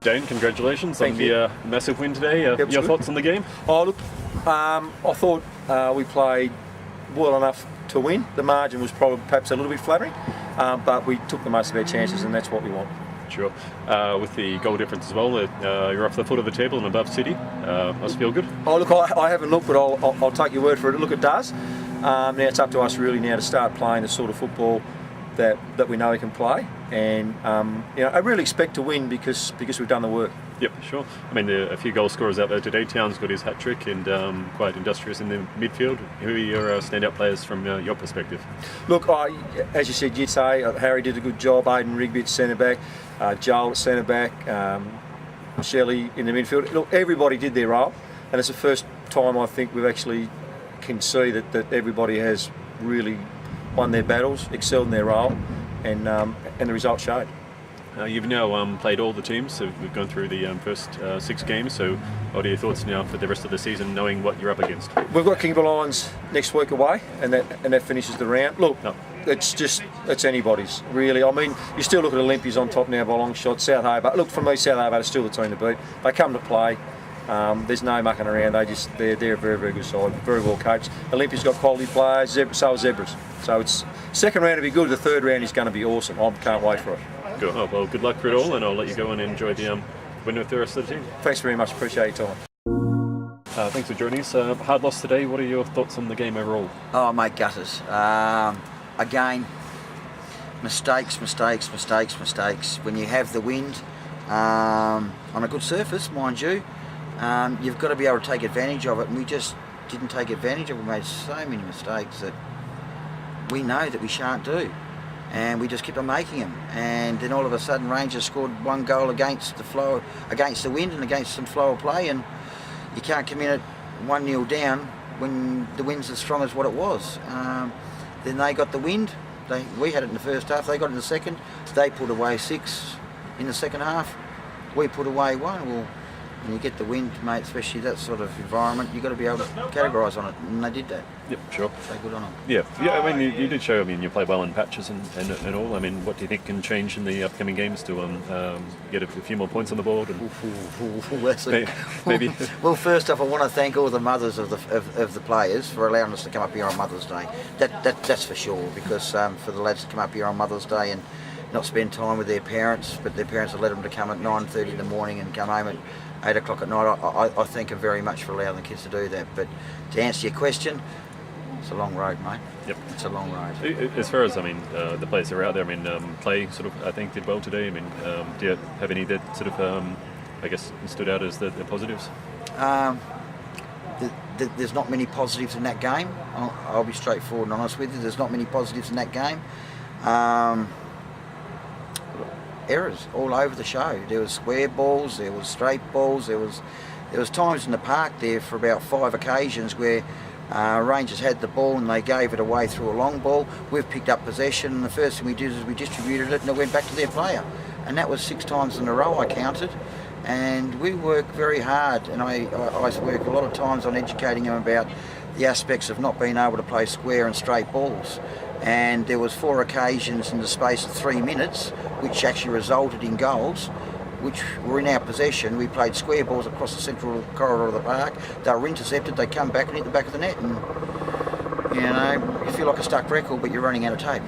Dane, congratulations Thank on you. the massive win today. Yep, Your good. thoughts on the game? Oh look, I thought we played well enough to win. The margin was probably perhaps a little bit flattering, but we took the most of our chances, and that's what we want. Sure. With the goal difference as well, you're off the foot of the table and above City. Must feel good. Oh look, I haven't looked, but I'll take your word for it. Look, it does. Now it's up to us really now to start playing the sort of football that we know we can play, and I really expect to win because we've done the work. Yep, sure. I mean, there are a few goal scorers out there today. Towns got his hat trick and quite industrious in the midfield. Who are your standout players from your perspective? Look, as you said, Jitse, Harry did a good job. Aidan Rigby at centre back, Joel at centre back, Shelley in the midfield. Look, everybody did their role, and it's the first time I think we've actually can see that everybody has really won their battles, excelled in their role, and the results showed. You've now played all the teams, so we've gone through the first 6 games, so what are your thoughts now for the rest of the season, knowing what you're up against? We've got Kingborough Lions next week away, and that finishes the round. Look, it's anybody's, really. I mean, you still look at Olympia's on top now by a long shot, South Hobart. Look, for me, South Hobart is still the team to beat. They come to play. There's no mucking around. They're a very, very good side, very well coached. Olympia's got quality players, so are Zebras. So it's second round to be good. The third round is going to be awesome. I can't wait for it. Good. Oh, well, good luck for it all, and I'll let you go and enjoy the win with the rest of the team. Thanks very much. Appreciate your time. Thanks for joining us. Hard loss today. What are your thoughts on the game overall? Oh, mate, gutters. Again, mistakes. When you have the wind on a good surface, mind you, you've got to be able to take advantage of it, and we just didn't take advantage of it. We made so many mistakes that we know that we shan't do, and we just kept on making them. And then all of a sudden, Rangers scored 1 goal against the flow, against the wind, and against some flow of play, and you can't come in at 1-0 down when the wind's as strong as what it was. Then they got the wind. We had it in the first half. They got it in the second. They put away 6 in the second half. We put away 1. Well, when you get the wind, mate, especially that sort of environment, you've got to be able to categorise on it, and they did that. Yep, sure. So good on them. Yeah. I mean, you did show. I mean, you play well in patches and all. I mean, what do you think can change in the upcoming games to get a few more points on the board? And maybe. Well, first off, I want to thank all the mothers of the players for allowing us to come up here on Mother's Day. That's for sure, because for the lads to come up here on Mother's Day and not spend time with their parents, but their parents have let them to come at 9:30 in the morning and come home at 8 o'clock at night. I thank them very much for allowing the kids to do that. But to answer your question, it's a long road, mate. Yep. It's a long road. As far as, the players that are out there, Clay sort of, I think, did well today. Do you have any that sort of, stood out as the positives? There's not many positives in that game. I'll be straightforward and honest with you. There's not many positives in that game. Errors all over the show. There was square balls, there was straight balls, there was times in the park there for about 5 occasions where Rangers had the ball and they gave it away through a long ball. We've picked up possession, and the first thing we did is we distributed it and it went back to their player. And that was 6 times in a row, I counted. And we work very hard, and I work a lot of times on educating them about the aspects of not being able to play square and straight balls. And there was 4 occasions in the space of 3 minutes which actually resulted in goals which were in our possession. We played square balls across the central corridor of the park. They were intercepted, they come back and hit the back of the net, and you feel like a stuck record, but you're running out of tape.